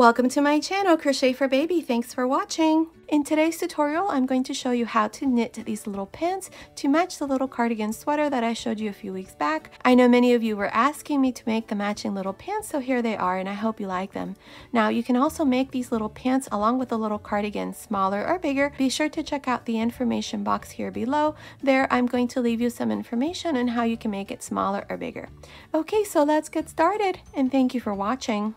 Welcome to my channel, Crochet for Baby. Thanks for watching. In today's tutorial, I'm going to show you how to knit these little pants to match the little cardigan sweater that I showed you a few weeks back. I know many of you were asking me to make the matching little pants, so here they are, and I hope you like them. Now, you can also make these little pants along with the little cardigan smaller or bigger. Be sure to check out the information box here below. There, I'm going to leave you some information on how you can make it smaller or bigger. Okay, so let's get started, and thank you for watching.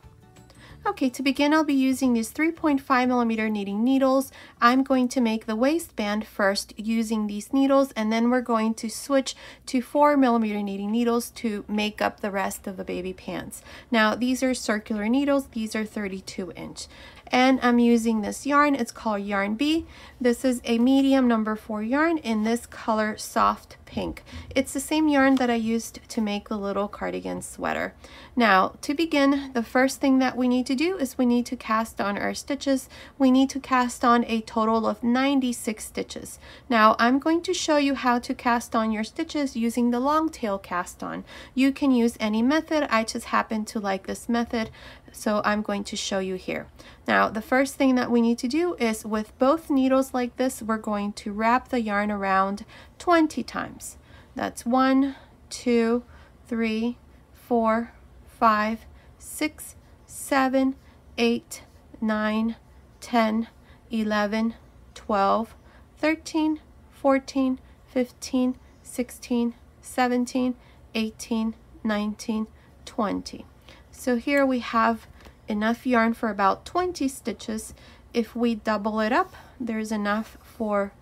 Okay, to begin, I'll be using these 3.5mm knitting needles. I'm going to make the waistband first using these needles, and then we're going to switch to 4mm knitting needles to make up the rest of the baby pants. Now, these are circular needles. These are 32-inch. And I'm using this yarn. It's called Yarn B. This is a medium number 4 yarn in this color, soft pink. It's the same yarn that I used to make the little cardigan sweater. Now, to begin, the first thing that we need to do is we need to cast on our stitches. We need to cast on a total of 96 stitches. Now, I'm going to show you how to cast on your stitches using the long tail cast on. You can use any method. I just happen to like this method, so I'm going to show you here. Now, the first thing that we need to do is with both needles like this, we're going to wrap the yarn around 20 times. That's 1, 2, 3, 4, 5, 6, 7, 8, 9, 10, 11, 12, 13, 14, 15, 16, 17, 18, 19, 20. So here we have enough yarn for about 20 stitches. If we double it up, there's enough for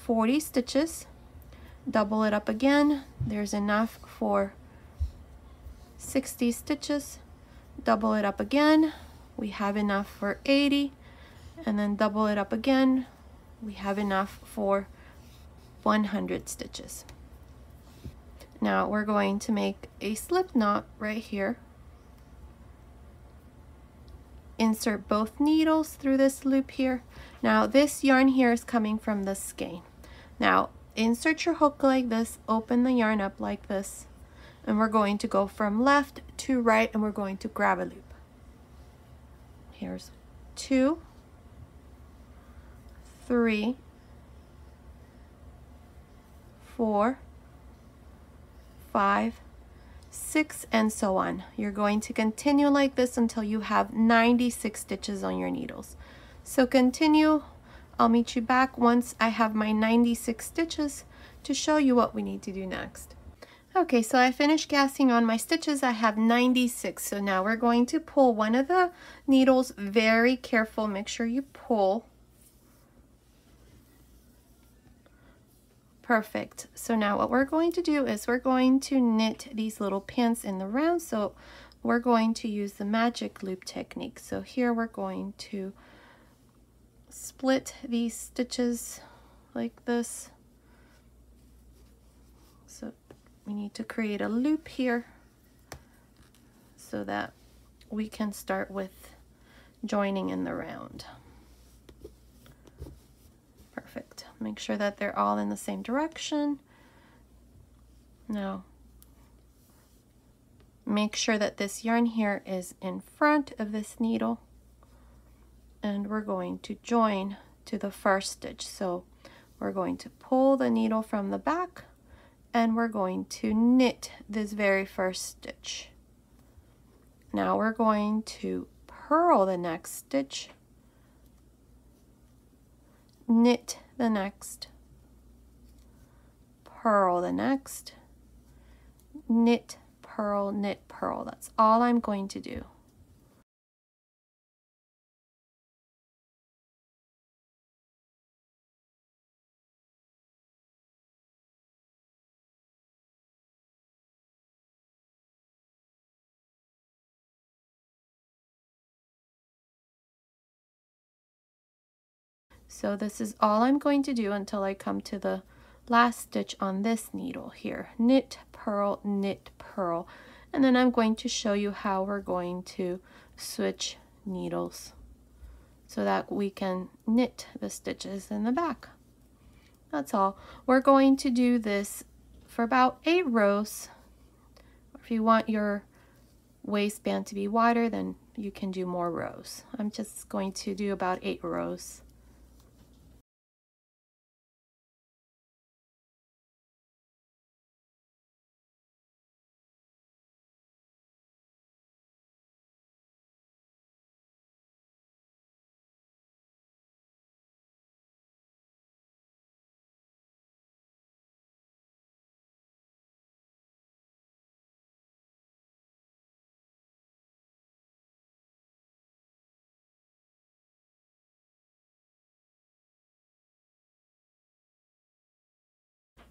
40 stitches. Double it up again, there's enough for 60 stitches. Double it up again, we have enough for 80, and then double it up again, we have enough for 100 stitches. Now we're going to make a slip knot right here. Insert both needles through this loop here. Now this yarn here is coming from the skein. Now insert your hook like this, open the yarn up like this, and we're going to go from left to right, and we're going to grab a loop. Here's 2, 3, 4, 5, 6, and so on. You're going to continue like this until you have 96 stitches on your needles. So continue. I'll meet you back once I have my 96 stitches to show you what we need to do next. Okay, so I finished casting on my stitches. I have 96. So now we're going to pull one of the needles. Very careful. Make sure you pull. Perfect. So now what we're going to do is we're going to knit these little pants in the round. So we're going to use the magic loop technique. So here we're going to split these stitches like this. So we need to create a loop here so that we can start with joining in the round. Perfect. Make sure that they're all in the same direction. Now, make sure that this yarn here is in front of this needle, and we're going to join to the first stitch. So we're going to pull the needle from the back, and we're going to knit this very first stitch. Now we're going to purl the next stitch, knit the next, purl the next, knit, purl, knit, purl. That's all I'm going to do. So this is all I'm going to do until I come to the last stitch on this needle here. Knit, purl, knit, purl. And then I'm going to show you how we're going to switch needles so that we can knit the stitches in the back. That's all. We're going to do this for about 8 rows. If you want your waistband to be wider, then you can do more rows. I'm just going to do about 8 rows.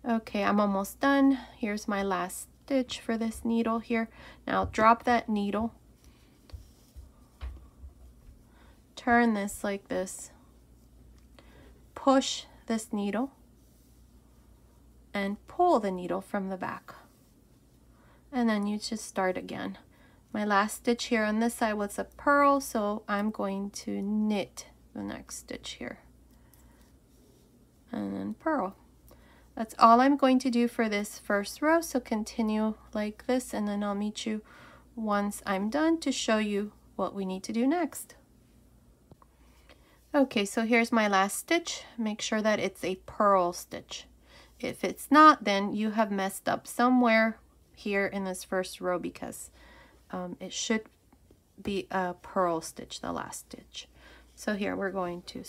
Okay, I'm almost done. Here's my last stitch for this needle here. Now drop that needle, turn this like this, push this needle, and pull the needle from the back. And then you just start again. My last stitch here on this side was a purl, so I'm going to knit the next stitch here. And then purl. That's all I'm going to do for this first row, so continue like this, and then I'll meet you once I'm done to show you what we need to do next. Okay, so here's my last stitch. Make sure that it's a purl stitch. If it's not, then you have messed up somewhere here in this first row, because it should be a purl stitch, the last stitch. So here we're going to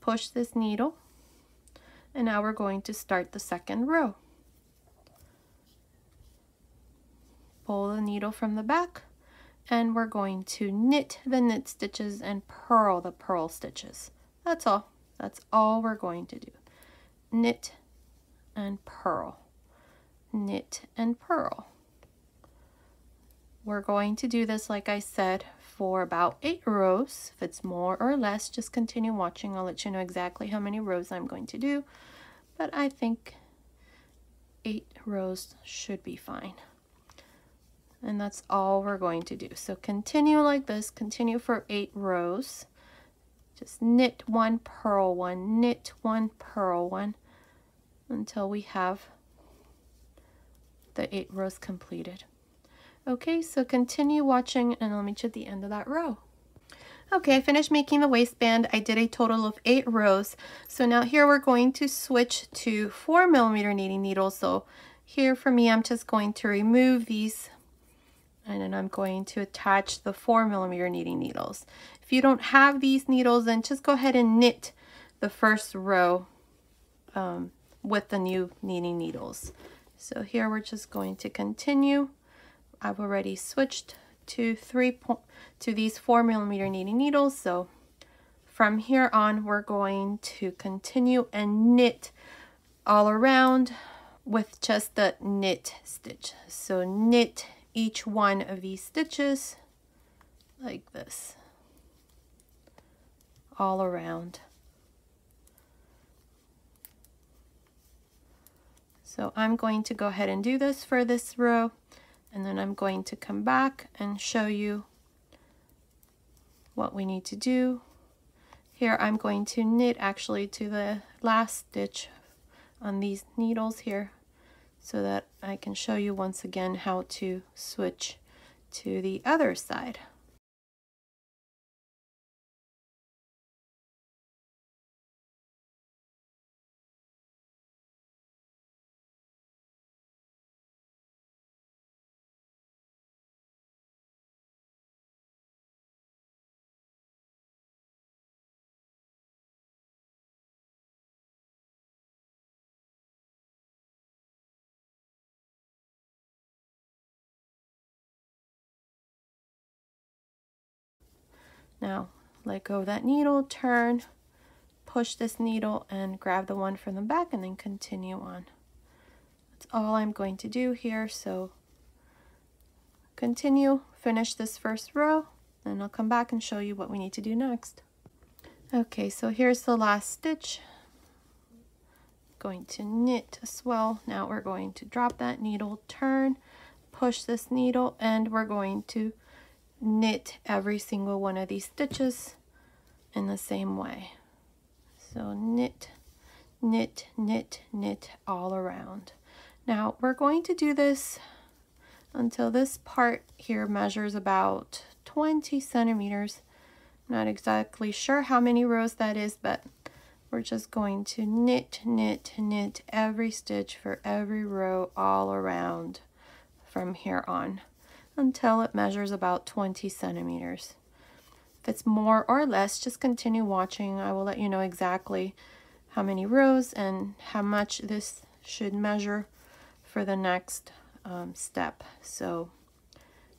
push this needle, and now we're going to start the second row. Pull the needle from the back, and we're going to knit the knit stitches and purl the purl stitches. That's all. That's all we're going to do. Knit and purl. Knit and purl. We're going to do this, like I said, for about 8 rows. If it's more or less, just continue watching. I'll let you know exactly how many rows I'm going to do, but I think 8 rows should be fine. And that's all we're going to do. So continue like this, continue for 8 rows. Just knit 1, purl 1, knit 1, purl 1, until we have the 8 rows completed. Okay, so continue watching, and I'll meet you at the end of that row. Okay, I finished making the waistband. I did a total of 8 rows. So now here we're going to switch to 4mm knitting needles. So here for me, I'm just going to remove these, and then I'm going to attach the 4mm knitting needles. If you don't have these needles, then just go ahead and knit the first row with the new knitting needles. So here we're just going to continue. I've already switched to these 4mm knitting needles, so from here on we're going to continue and knit all around with just the knit stitch. So knit each one of these stitches like this all around. So I'm going to go ahead and do this for this row, and then I'm going to come back and show you what we need to do. Here I'm going to knit actually to the last stitch on these needles here, so that I can show you once again how to switch to the other side. Now let go of that needle, turn, push this needle, and grab the one from the back, and then continue on. That's all I'm going to do here. So continue, finish this first row, then I'll come back and show you what we need to do next. Okay, so here's the last stitch. Going to knit as well. Now we're going to drop that needle, turn, push this needle, and we're going to knit every single one of these stitches in the same way. So knit, knit, knit, knit all around. Now we're going to do this until this part here measures about 20 centimeters. Not exactly sure how many rows that is, but we're just going to knit, knit, knit every stitch for every row all around from here on until it measures about 20 centimeters. If it's more or less, just continue watching. I will let you know exactly how many rows and how much this should measure for the next step. So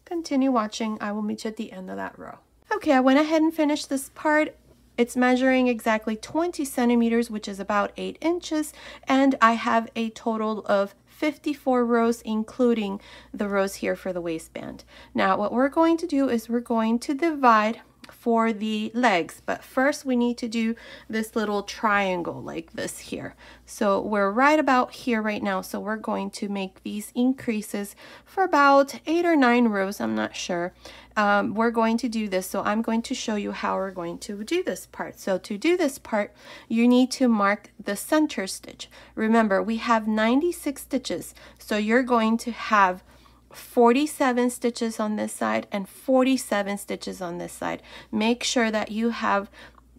continue watching. I will meet you at the end of that row. Okay, I went ahead and finished this part. It's measuring exactly 20 centimeters, which is about 8 inches, and I have a total of 54 rows, including the rows here for the waistband. Now, what we're going to do is we're going to divide for the legs, but first we need to do this little triangle like this here. So we're right about here right now, so we're going to make these increases for about 8 or 9 rows, I'm not sure. We're going to do this, so I'm going to show you how we're going to do this part. So to do this part, you need to mark the center stitch. Remember, we have 96 stitches, so you're going to have 47 stitches on this side and 47 stitches on this side. Make sure that you have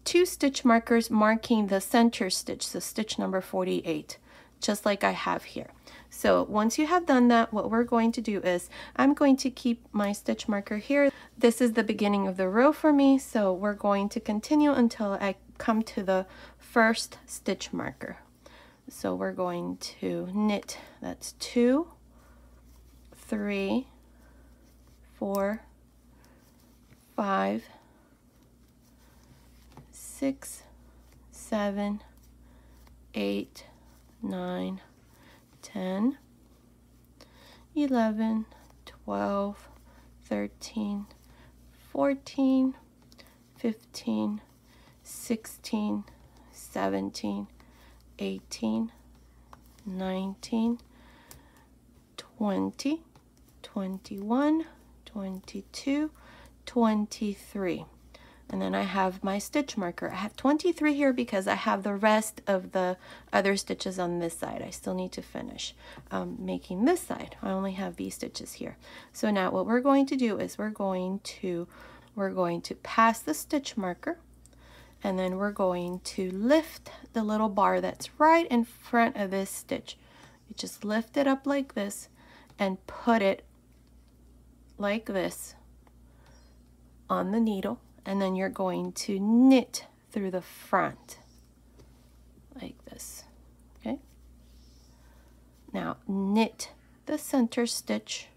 2 stitch markers marking the center stitch, so stitch number 48, just like I have here. So once you have done that, what we're going to do is I'm going to keep my stitch marker here. This is the beginning of the row for me, so we're going to continue until I come to the first stitch marker. So we're going to knit, that's 2, 3, 4, 5, 6, 7, 8, 9, 10, 11, 12, 13, 14, 15, 16, 17, 18, 19, 20, 21, 22, 23. And then I have my stitch marker. I have 23 here because I have the rest of the other stitches on this side. I still need to finish making this side. I only have these stitches here. So now what we're going to do is we're going to pass the stitch marker, and then we're going to lift the little bar that's right in front of this stitch. You just lift it up like this and put it like this on the needle, and then you're going to knit through the front like this. Okay, now knit the center stitch.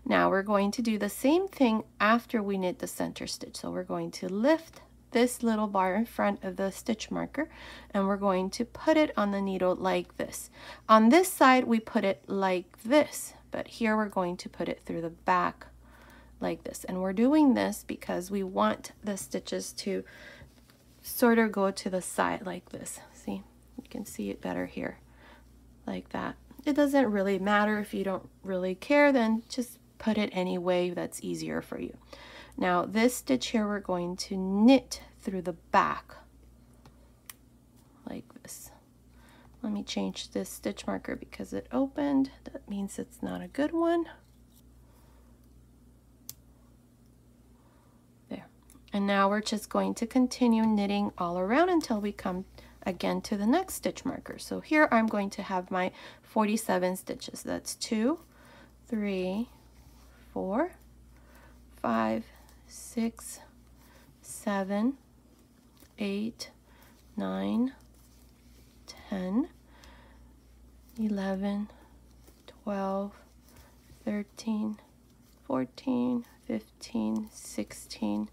Now we're going to do the same thing after we knit the center stitch. So we're going to lift this little bar in front of the stitch marker, and we're going to put it on the needle like this. On this side we put it like this, but here we're going to put it through the back like this. And we're doing this because we want the stitches to sort of go to the side like this. See, you can see it better here like that. It doesn't really matter if you don't really care, then just put it any way that's easier for you. Now this stitch here we're going to knit through the back like this. Let me change this stitch marker because it opened. That means it's not a good one. There. And now we're just going to continue knitting all around until we come again to the next stitch marker. So here I'm going to have my 47 stitches. That's 2, 3, 4, 5, 6, 7, 8, 9, 10, 11, 12, 13, 14, 15, 16,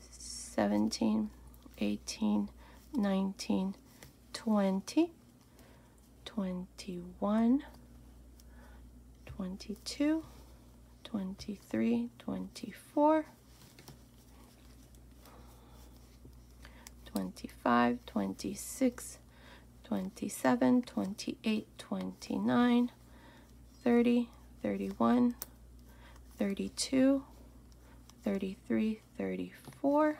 17, 18, 19, 20, 21, 22, 23, 24, 25, 26, 27, 28, 29, 30, 31, 32, 33, 34,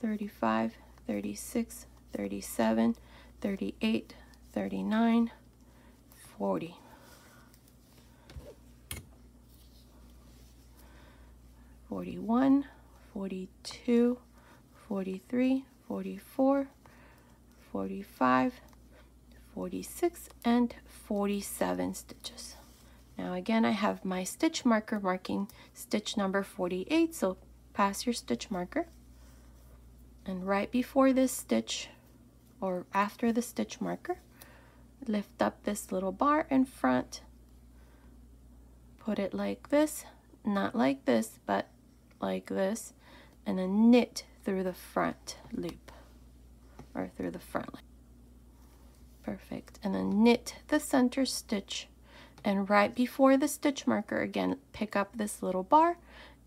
35, 36, 37, 38, 39, 40. 41, 42, 43, 44, 45, 46, and 47 stitches. Now again, I have my stitch marker marking stitch number 48, so pass your stitch marker, and right before this stitch or after the stitch marker, lift up this little bar in front, put it like this, not like this, but like this, and then knit through the front loop, or through the front loop. Perfect. And then knit the center stitch, and right before the stitch marker, again, pick up this little bar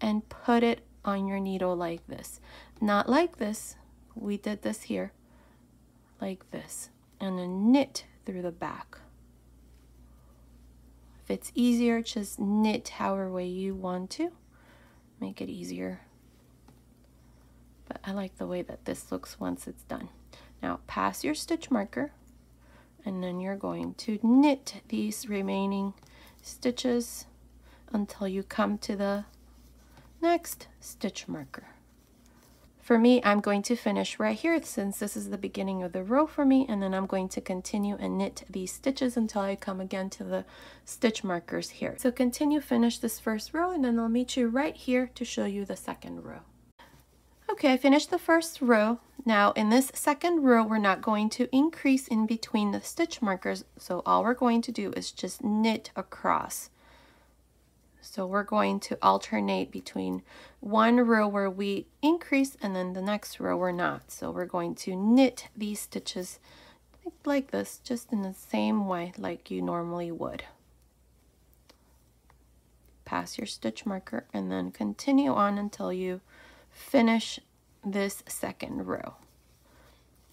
and put it on your needle like this. Not like this, we did this here, like this, and then knit through the back. If it's easier, just knit however way you want to. Make it easier. But I like the way that this looks once it's done. Now pass your stitch marker, and then you're going to knit these remaining stitches until you come to the next stitch marker. For me, I'm going to finish right here since this is the beginning of the row for me, and then I'm going to continue and knit these stitches until I come again to the stitch markers here. So continue, finish this first row, and then I'll meet you right here to show you the second row. Okay, I finished the first row. Now in this second row, we're not going to increase in between the stitch markers, so all we're going to do is just knit across. So we're going to alternate between one row where we increase and then the next row we're not. So we're going to knit these stitches like this, just in the same way like you normally would. Pass your stitch marker and then continue on until you finish this second row.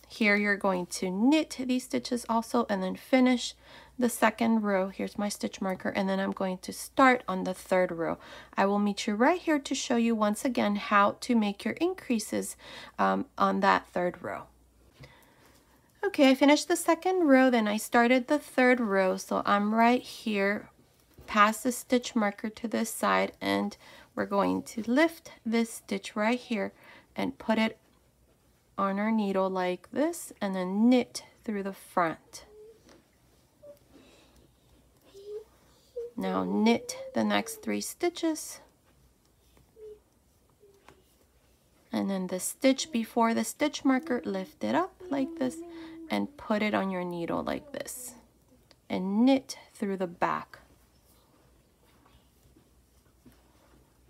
Here you're going to knit these stitches also and then finish the second row. Here's my stitch marker, and then I'm going to start on the third row. I will meet you right here to show you once again how to make your increases on that third row. Okay, I finished the second row, then I started the third row, so I'm right here, pass the stitch marker to this side, and we're going to lift this stitch right here and put it on our needle like this, and then knit through the front. Now knit the next 3 stitches, and then the stitch before the stitch marker, lift it up like this and put it on your needle like this, and knit through the back.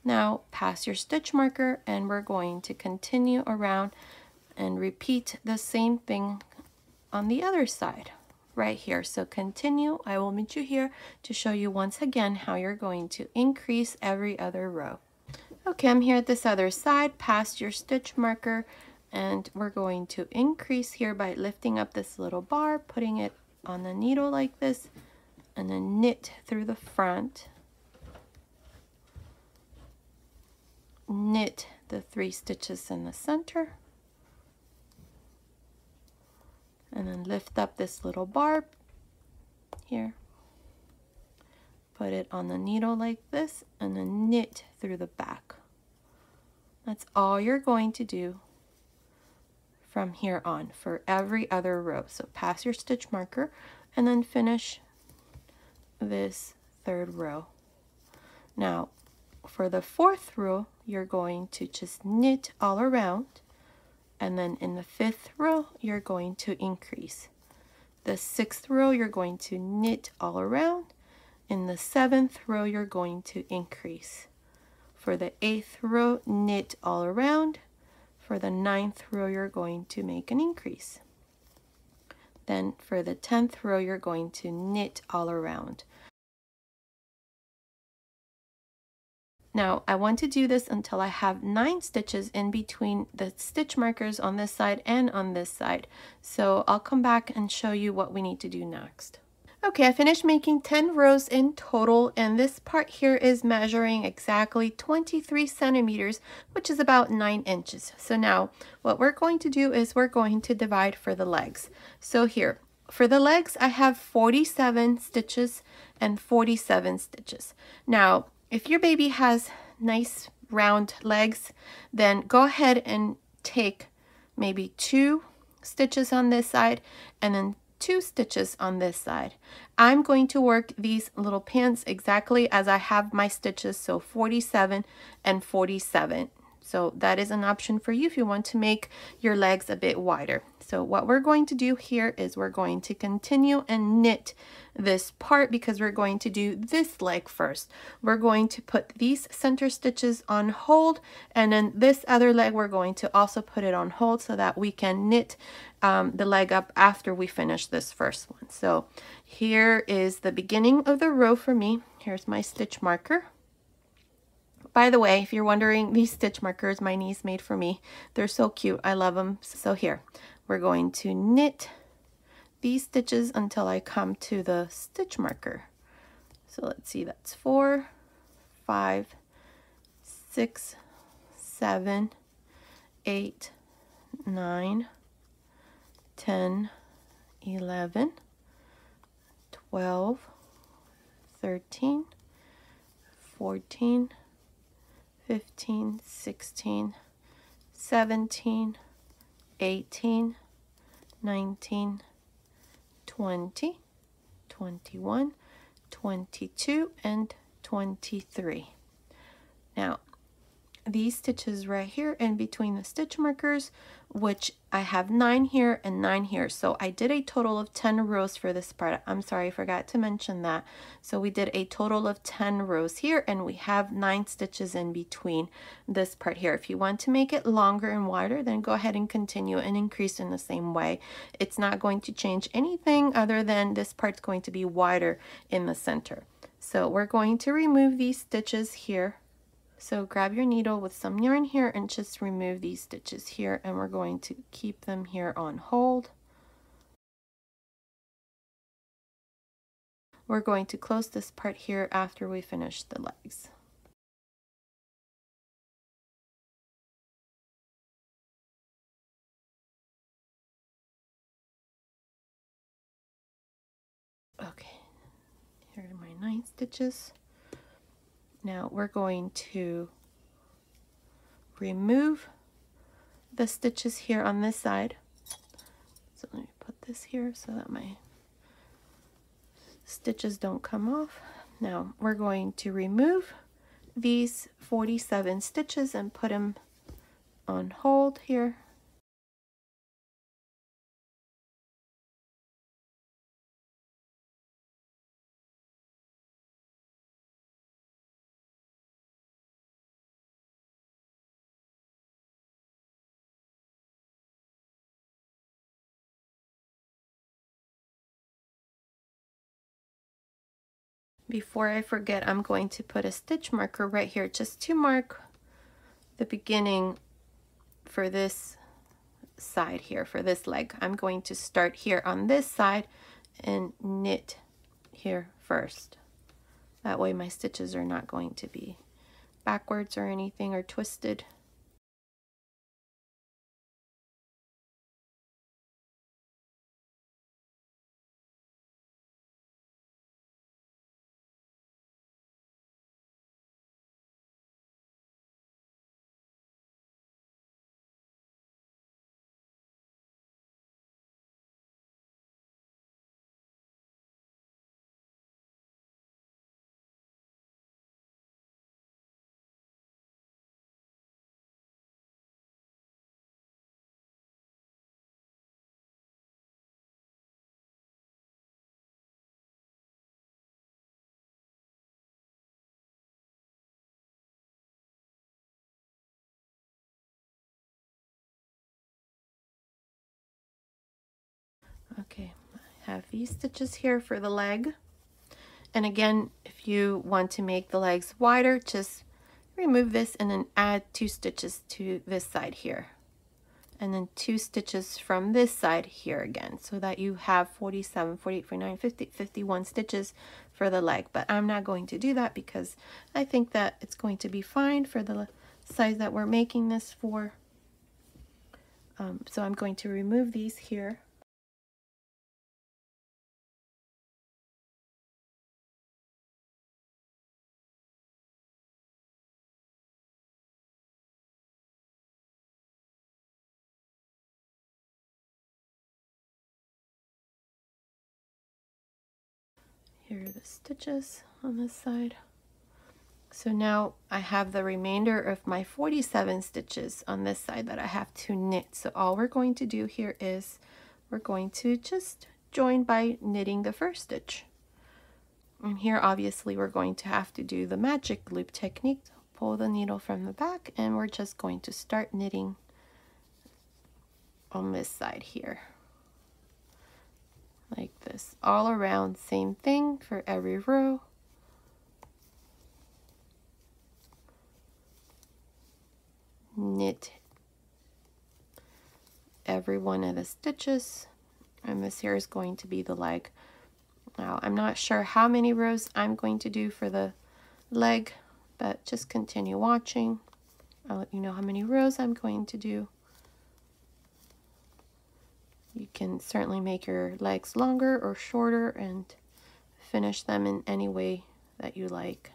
Now pass your stitch marker, and we're going to continue around and repeat the same thing on the other side right here. So continue, I will meet you here to show you once again how you're going to increase every other row. Okay, I'm here at this other side, past your stitch marker, and we're going to increase here by lifting up this little bar, putting it on the needle like this, and then knit through the front. Knit the 3 stitches in the center, and then lift up this little bar here, put it on the needle like this, and then knit through the back. That's all you're going to do from here on for every other row. So pass your stitch marker and then finish this third row. Now for the fourth row, you're going to just knit all around, and then in the 5th row you're going to increase. The 6th row you're going to knit all around. In the 7th row you're going to increase. For the 8th row, knit all around. For the 9th row you're going to make an increase. Then for the 10th row you're going to knit all around. Now I want to do this until I have 9 stitches in between the stitch markers on this side and on this side. So I'll come back and show you what we need to do next. Okay, I finished making 10 rows in total, and this part here is measuring exactly 23 centimeters, which is about 9 inches. So now what we're going to do is we're going to divide for the legs. So here, for the legs, I have 47 stitches and 47 stitches. Now, if your baby has nice round legs, then go ahead and take maybe 2 stitches on this side and then 2 stitches on this side. I'm going to work these little pants exactly as I have my stitches, so 47 and 47. So that is an option for you if you want to make your legs a bit wider. So what we're going to do here is we're going to continue and knit this part because we're going to do this leg first. We're going to put these center stitches on hold, and then this other leg we're going to also put it on hold so that we can knit the leg up after we finish this first one. So here is the beginning of the row for me. Here's my stitch marker. By the way, if you're wondering, these stitch markers my niece made for me. They're so cute. I love them. So here, we're going to knit these stitches until I come to the stitch marker. So let's see, that's 4, 5, 6, 7, 8, 9, 10, 11, 12, 13, 14, 15, 16, 17, 18, 19, 20, 21, 22, and 23. Now, these stitches right here in between the stitch markers, which I have 9 here and 9 here. So I did a total of 10 rows for this part. I'm sorry, I forgot to mention that. So we did a total of 10 rows here, and we have 9 stitches in between this part here. If you want to make it longer and wider, then go ahead and continue and increase in the same way. It's not going to change anything other than this part's going to be wider in the center. So we're going to remove these stitches here. So grab your needle with some yarn here and just remove these stitches here, and we're going to keep them here on hold. We're going to close this part here after we finish the legs. Okay, here are my 9 stitches. Now we're going to remove the stitches here on this side. So let me put this here so that my stitches don't come off. Now we're going to remove these 47 stitches and put them on hold here. Before I forget, I'm going to put a stitch marker right here just to mark the beginning for this side here, for this leg. I'm going to start here on this side and knit here first. That way my stitches are not going to be backwards or anything or twisted. Okay, I have these stitches here for the leg. And again, if you want to make the legs wider, just remove this and then add 2 stitches to this side here. And then 2 stitches from this side here again, so that you have 47, 48, 49, 50, 51 stitches for the leg. But I'm not going to do that because I think that it's going to be fine for the size that we're making this for. So I'm going to remove these here. Here are the stitches on this side. So now I have the remainder of my 47 stitches on this side that I have to knit. So all we're going to do here is we're going to just join by knitting the first stitch. And here obviously we're going to have to do the magic loop technique. Pull the needle from the back and we're just going to start knitting on this side here. Like this, all around, same thing for every row. Knit every one of the stitches, and this here is going to be the leg. Now I'm not sure how many rows I'm going to do for the leg, but just continue watching. I'll let you know how many rows I'm going to do. You can certainly make your legs longer or shorter and finish them in any way that you like.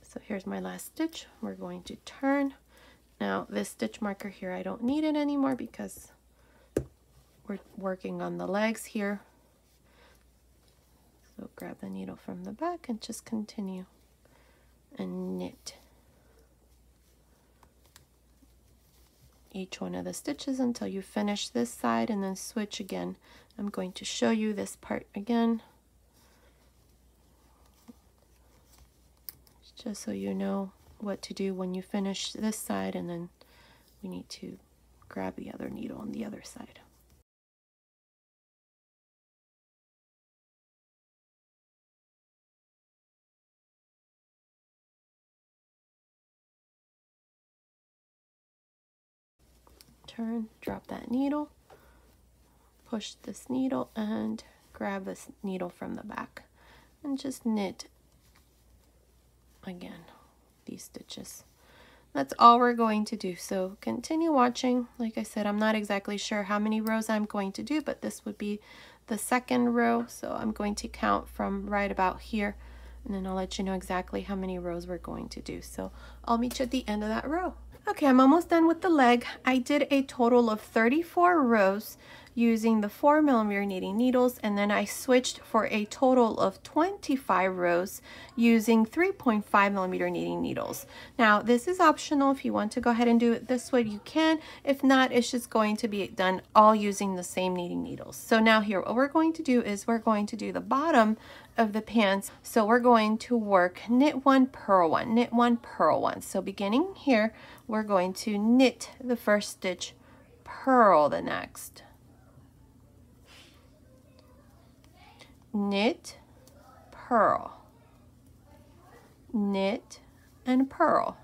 So here's my last stitch. We're going to turn. Now this stitch marker here, I don't need it anymore because we're working on the legs here. So grab the needle from the back and just continue and knit each one of the stitches until you finish this side, and then switch again. I'm going to show you this part again, just so you know what to do when you finish this side, and then we need to grab the other needle on the other side. Turn, drop that needle, push this needle and grab this needle from the back and just knit again these stitches. That's all we're going to do. So continue watching. Like I said, I'm not exactly sure how many rows I'm going to do, but this would be the second row. So I'm going to count from right about here, and then I'll let you know exactly how many rows we're going to do. So I'll meet you at the end of that row. Okay, I'm almost done with the leg. I did a total of 34 rows using the 4mm knitting needles, and then I switched for a total of 25 rows using 3.5mm knitting needles. Now this is optional. If you want to go ahead and do it this way, you can. If not, it's just going to be done all using the same knitting needles. So now here, what we're going to do is we're going to do the bottom of the pants. So we're going to work knit one, purl one, knit one, purl one. So beginning here, we're going to knit the first stitch, purl the next, knit, purl, knit, and purl.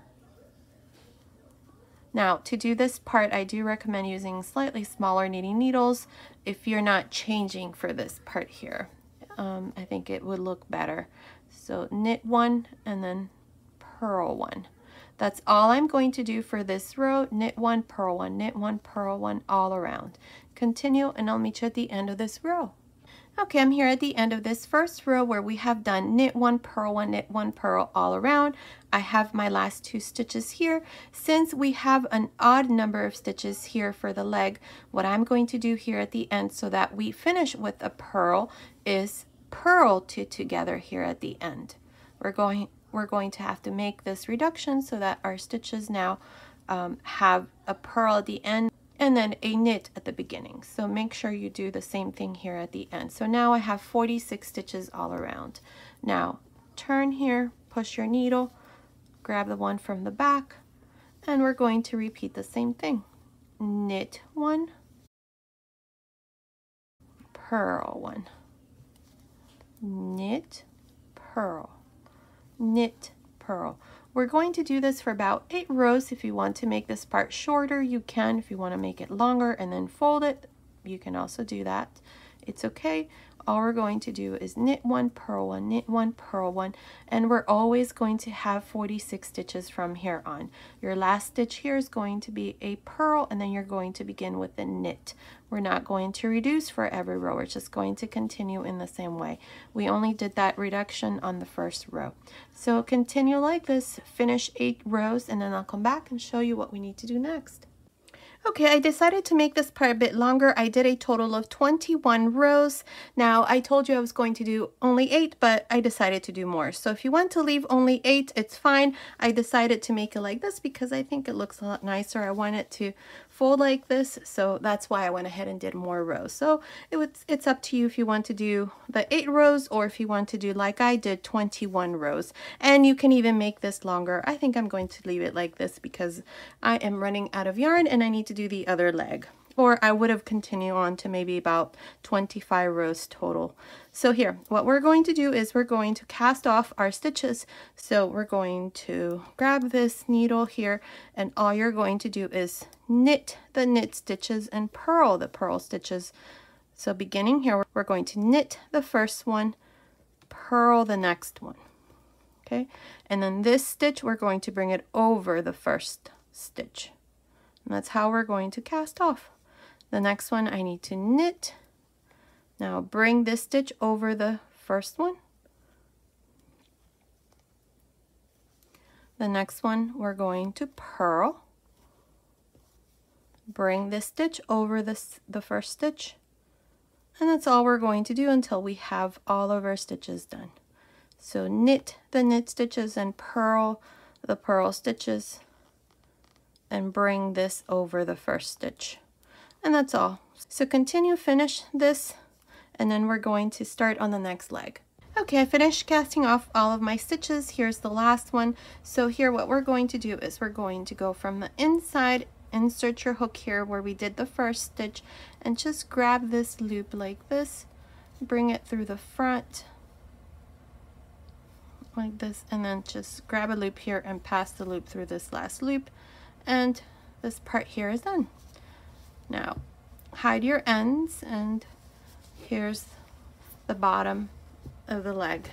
Now to do this part, I do recommend using slightly smaller knitting needles if you're not changing for this part here. I think it would look better. So knit one and then purl one. That's all I'm going to do for this row. Knit one, purl one, knit one, purl one, all around. Continue and I'll meet you at the end of this row. Okay, I'm here at the end of this first row where we have done knit one, purl all around. I have my last two stitches here. Since we have an odd number of stitches here for the leg, what I'm going to do here at the end so that we finish with a purl is purl two together here at the end. We're going to have to make this reduction so that our stitches now have a purl at the end and then a knit at the beginning. So make sure you do the same thing here at the end. So now I have 46 stitches all around. Now turn here, push your needle, grab the one from the back, and we're going to repeat the same thing. Knit one, purl one, knit, purl, knit, purl. We're going to do this for about 8 rows. If you want to make this part shorter, you can. If you want to make it longer and then fold it, you can also do that. It's okay. All we're going to do is knit one, purl one, knit one, purl one, and we're always going to have 46 stitches from here on. Your last stitch here is going to be a purl, and then you're going to begin with a knit. We're not going to reduce for every row. We're just going to continue in the same way. We only did that reduction on the first row. So continue like this, finish 8 rows, and then I'll come back and show you what we need to do next. Okay, I decided to make this part a bit longer. I did a total of 21 rows. Now, I told you I was going to do only 8, but I decided to do more. So if you want to leave only 8, it's fine. I decided to make it like this because I think it looks a lot nicer. I want it to fold like this, so that's why I went ahead and did more rows. So it's up to you if you want to do the 8 rows or if you want to do like I did 21 rows. And you can even make this longer. I think I'm going to leave it like this because I am running out of yarn and I need to do the other leg. Or I would have continued on to maybe about 25 rows total. So here, what we're going to do is we're going to cast off our stitches. So we're going to grab this needle here, and all you're going to do is knit the knit stitches and purl the purl stitches. So beginning here, we're going to knit the first one, purl the next one. Okay, and then this stitch, we're going to bring it over the first stitch. And that's how we're going to cast off. The next one I need to knit. Now bring this stitch over the first one. The next one we're going to purl. Bring this stitch over the first stitch. And that's all we're going to do until we have all of our stitches done. So knit the knit stitches and purl the purl stitches and bring this over the first stitch. And that's all. So continue, finish this, and then we're going to start on the next leg. Okay, I finished casting off all of my stitches. Here's the last one. So here what we're going to do is we're going to go from the inside, insert your hook here where we did the first stitch, and just grab this loop like this, bring it through the front like this, and then just grab a loop here and pass the loop through this last loop, and this part here is done. Now hide your ends, and here's the bottom of the leg.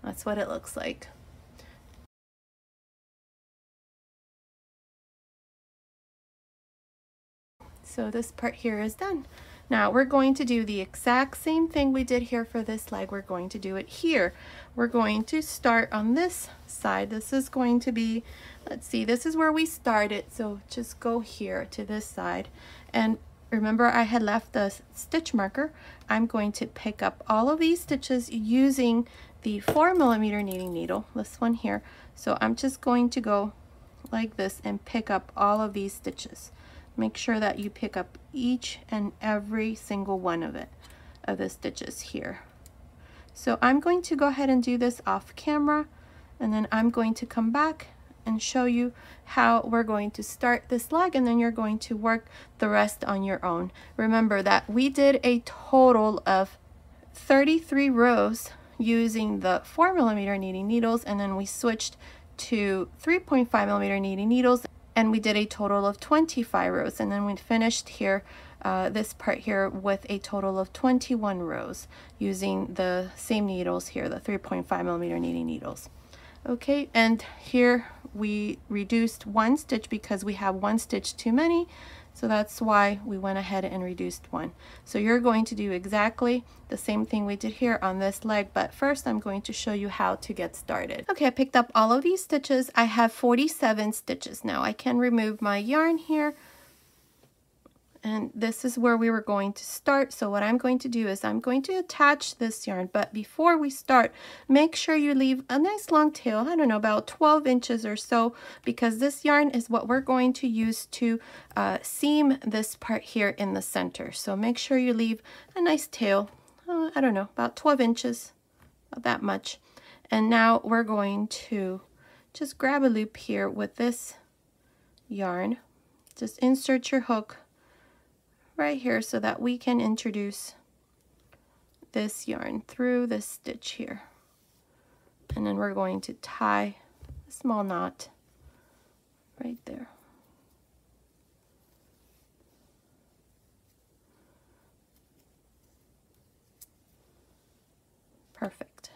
That's what it looks like. So this part here is done. Now we're going to do the exact same thing we did here for this leg. We're going to do it here. We're going to start on this side. This is going to be, let's see, this is where we started. So just go here to this side. And remember I had left the stitch marker. I'm going to pick up all of these stitches using the 4mm knitting needle, this one here. So I'm just going to go like this and pick up all of these stitches. Make sure that you pick up each and every single one of the stitches here. So I'm going to go ahead and do this off camera, and then I'm going to come back and show you how we're going to start this leg, and then you're going to work the rest on your own. Remember that we did a total of 33 rows using the 4mm knitting needles, and then we switched to 3.5mm knitting needles, and we did a total of 25 rows, and then we finished here this part here with a total of 21 rows using the same needles here, the 3.5mm knitting needles. Okay, and here we reduced one stitch because we have one stitch too many, so that's why we went ahead and reduced one. So you're going to do exactly the same thing we did here on this leg, but first I'm going to show you how to get started. Okay, I picked up all of these stitches. I have 47 stitches now. I can remove my yarn here, and this is where we were going to start. So what I'm going to do is I'm going to attach this yarn, but before we start, make sure you leave a nice long tail, I don't know, about 12 inches or so, because this yarn is what we're going to use to seam this part here in the center. So make sure you leave a nice tail, I don't know, about 12 inches, about that much. And now we're going to just grab a loop here with this yarn. Just insert your hook right here so that we can introduce this yarn through this stitch here. And then we're going to tie a small knot right there. Perfect.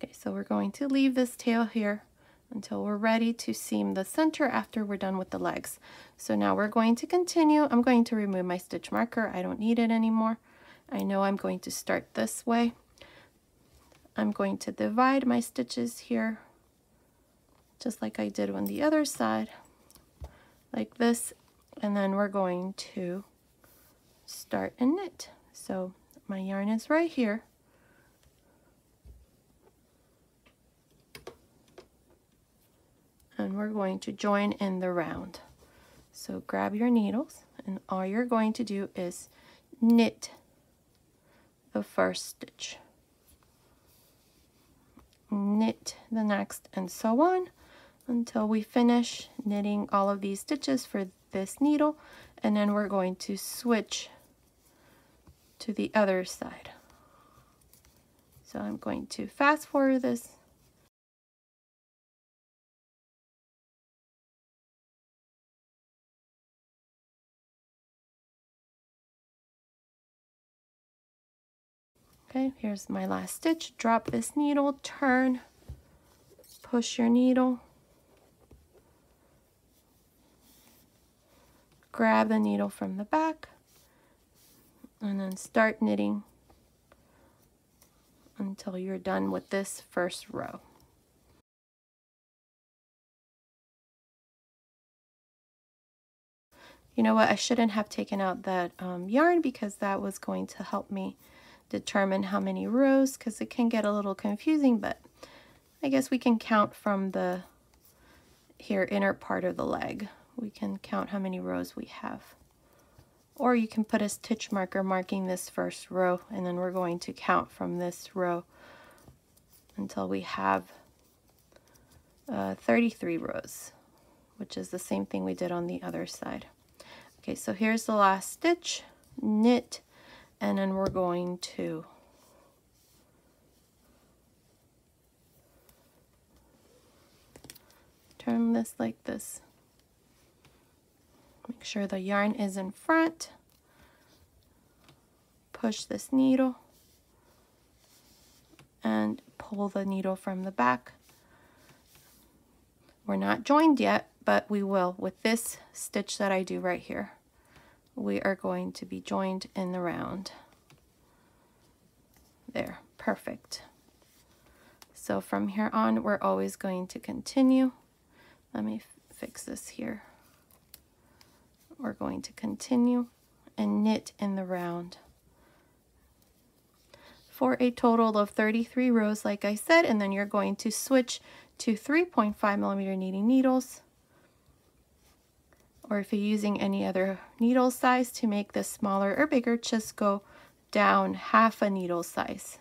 Okay, so we're going to leave this tail here until we're ready to seam the center after we're done with the legs. So now we're going to continue. I'm going to remove my stitch marker. I don't need it anymore. I know I'm going to start this way. I'm going to divide my stitches here, just like I did on the other side, like this. and then we're going to start and knit. So my yarn is right here. And we're going to join in the round. So grab your needles, and all you're going to do is knit the first stitch, knit the next, and so on until we finish knitting all of these stitches for this needle, and then we're going to switch to the other side. So I'm going to fast forward this. Okay, here's my last stitch. Drop this needle, turn, push your needle, grab the needle from the back, and then start knitting until you're done with this first row. You know what, I shouldn't have taken out that yarn, because that was going to help me determine how many rows, because it can get a little confusing, but I guess we can count from the inner part of the leg. We can count how many rows we have. Or you can put a stitch marker marking this first row, and then we're going to count from this row until we have 33 rows, which is the same thing we did on the other side. Okay, so here's the last stitch, knit, and then we're going to turn this like this. Make sure the yarn is in front. Push this needle and pull the needle from the back. We're not joined yet, but we will with this stitch that I do right here. We are going to be joined in the round. There, perfect. So from here on, we're always going to continue. Let me fix this here. We're going to continue and knit in the round for a total of 33 rows, like I said, and then you're going to switch to 3.5mm knitting needles, or if you're using any other needle size to make this smaller or bigger, just go down half a needle size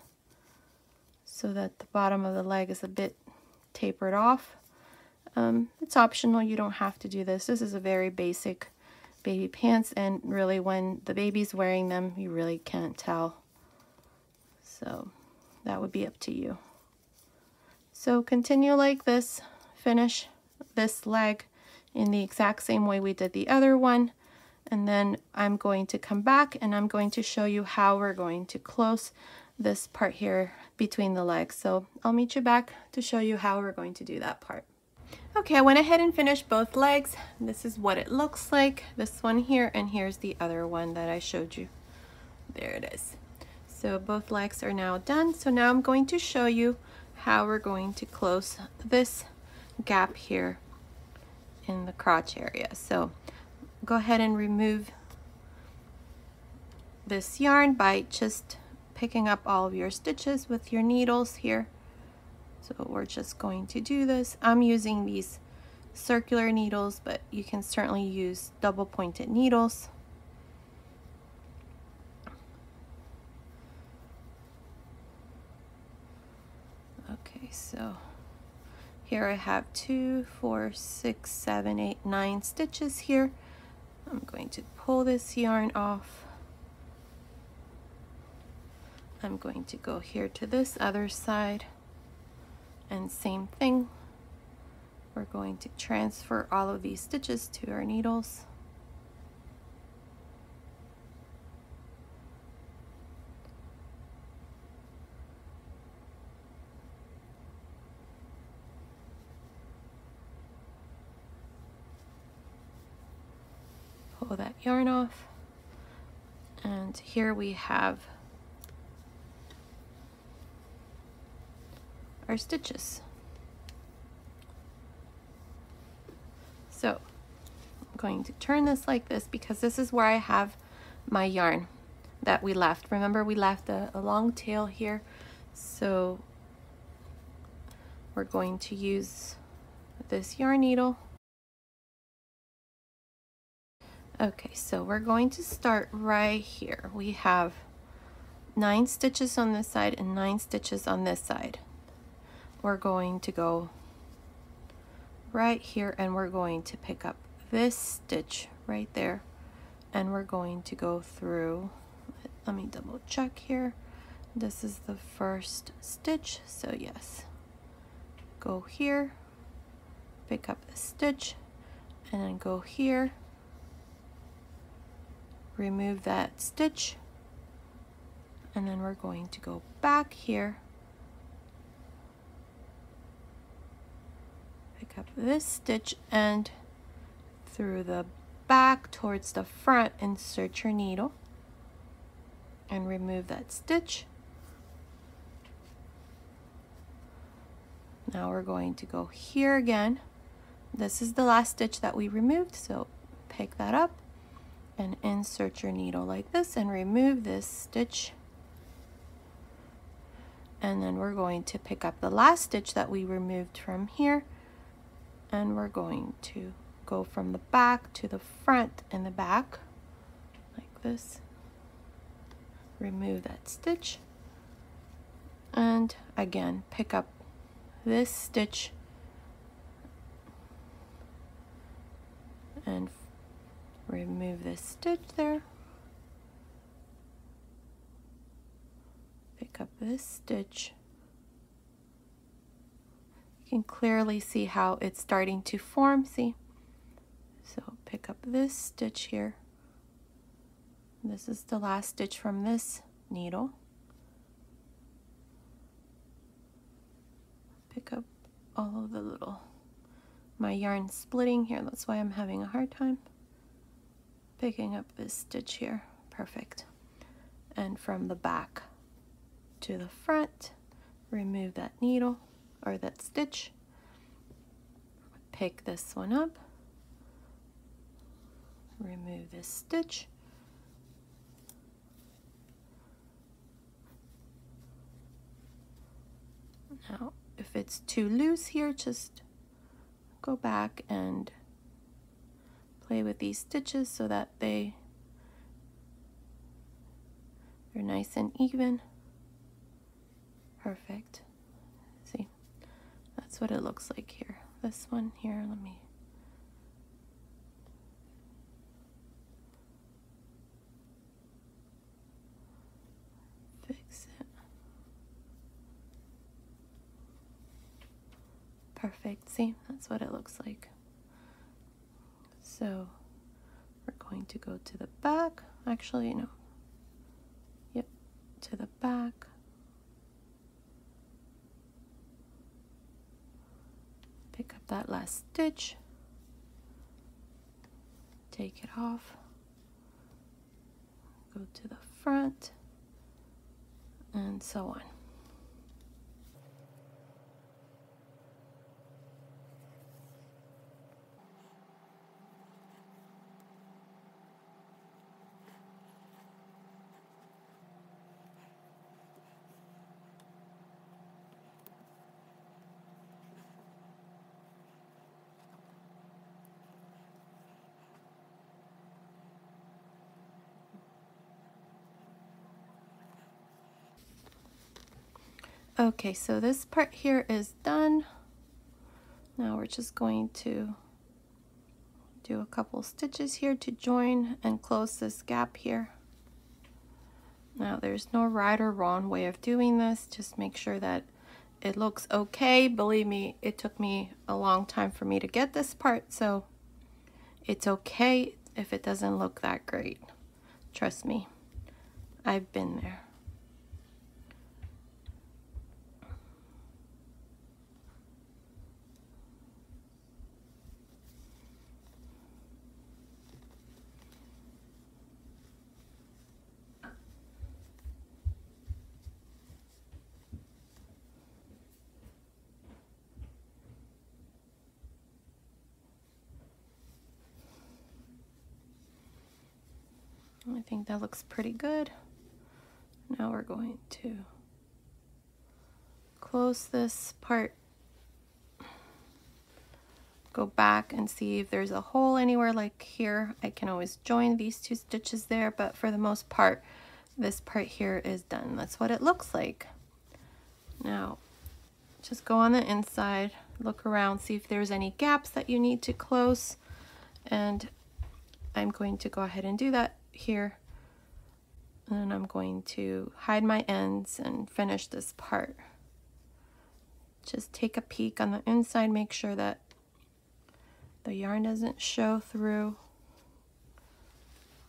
so that the bottom of the leg is a bit tapered off. It's optional, you don't have to do this. This is a very basic baby pants, and really when the baby's wearing them, you really can't tell. So that would be up to you. So continue like this, finish this leg in the exact same way we did the other one, and then I'm going to come back and I'm going to show you how we're going to close this part here between the legs. So I'll meet you back to show you how we're going to do that part. Okay, I went ahead and finished both legs. This is what it looks like, this one here, and here's the other one that I showed you. There it is. So both legs are now done. So now I'm going to show you how we're going to close this gap here in the crotch area. So go ahead and remove this yarn by just picking up all of your stitches with your needles here. So we're just going to do this. I'm using these circular needles, but you can certainly use double pointed needles. Okay, so here I have 2, 4, 6, 7, 8, 9 stitches here. I'm going to pull this yarn off. I'm going to go here to this other side, and same thing. We're going to transfer all of these stitches to our needles. Pull that yarn off, and here we have our stitches. So going to turn this like this because this is where I have my yarn that we left. Remember, we left a long tail here, so we're going to use this yarn needle. Okay, so we're going to start right here. We have 9 stitches on this side and 9 stitches on this side. We're going to go right here and we're going to pick up this stitch right there, and we're going to go through, let me double check here. This is the first stitch, so yes, go here, pick up the stitch, and then go here, remove that stitch, and then we're going to go back here, pick up this stitch, and through the back towards the front, insert your needle and remove that stitch. Now we're going to go here again. This is the last stitch that we removed, so pick that up and insert your needle like this and remove this stitch. And then we're going to pick up the last stitch that we removed from here, and we're going to go from the back to the front and the back like this. Remove that stitch, and again pick up this stitch and remove this stitch there. Pick up this stitch. You can clearly see how it's starting to form, see? So pick up this stitch here. This is the last stitch from this needle. Pick up all of the little, my yarn splitting here, that's why I'm having a hard time picking up this stitch here. Perfect. And from the back to the front, remove that needle or that stitch, pick this one up, remove this stitch, now if it's too loose here, just go back and play with these stitches so that they're nice and even. Perfect. See, that's what it looks like here. This one here, let me fix it. Perfect. See, that's what it looks like. So we're going to go to the back. Actually, no. Yep, to the back. Pick up that last stitch. Take it off. Go to the front, and so on. Okay, so this part here is done. Now we're just going to do a couple stitches here to join and close this gap here. Now there's no right or wrong way of doing this, just make sure that it looks okay. Believe me, it took me a long time for me to get this part, so it's okay if it doesn't look that great. Trust me, I've been there. I think that looks pretty good. Now we're going to close this part, go back and see if there's a hole anywhere, like here. I can always join these two stitches there, but for the most part, this part here is done. That's what it looks like. Now, just go on the inside, look around, see if there's any gaps that you need to close, and I'm going to go ahead and do that here. And I'm going to hide my ends and finish this part. Just take a peek on the inside, make sure that the yarn doesn't show through.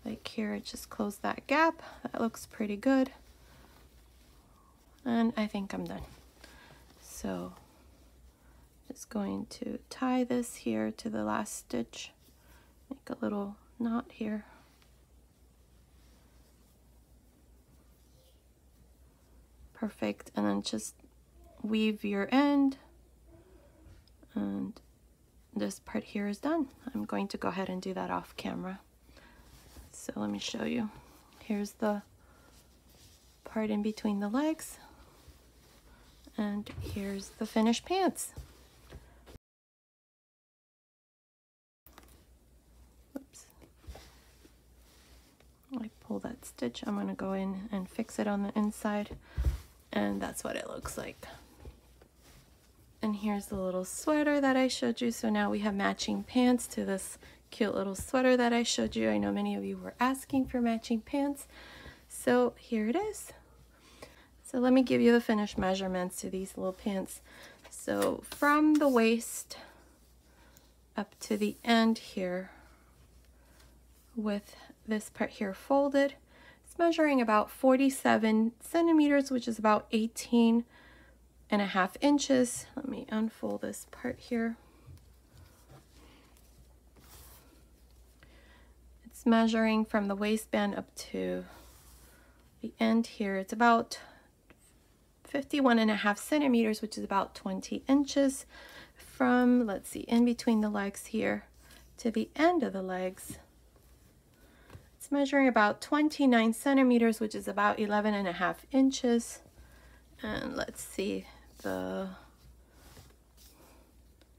Like here, just close that gap. That looks pretty good. And I think I'm done. So just going to tie this here to the last stitch, make a little knot here. Perfect, and then just weave your end, and this part here is done. I'm going to go ahead and do that off camera. So let me show you. Here's the part in between the legs, and here's the finished pants. Oops. I pull that stitch. I'm going to go in and fix it on the inside. And that's what it looks like. And here's the little sweater that I showed you. So now we have matching pants to this cute little sweater that I showed you. I know many of you were asking for matching pants. So here it is. So let me give you the finished measurements to these little pants. So from the waist up to the end here, with this part here folded, measuring about 47 centimeters, which is about 18 and a half inches. Let me unfold this part here. It's measuring from the waistband up to the end here. It's about 51 and a half centimeters, which is about 20 inches. From, let's see, in between the legs here to the end of the legs, it's measuring about 29 centimeters, which is about 11 and a half inches. And let's see,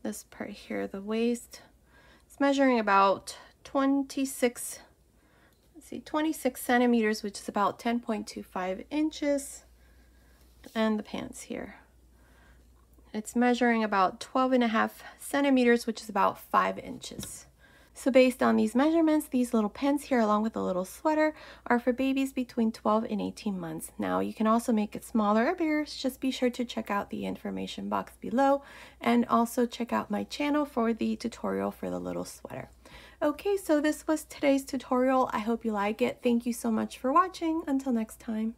this part here, the waist, it's measuring about 26 centimeters, which is about 10.25 inches. And the pants here, it's measuring about 12 and a half centimeters, which is about 5 inches. So based on these measurements, these little pants here along with the little sweater are for babies between 12 and 18 months. Now you can also make it smaller or bigger. Just be sure to check out the information box below, and also check out my channel for the tutorial for the little sweater. Okay, so this was today's tutorial. I hope you like it. Thank you so much for watching. Until next time.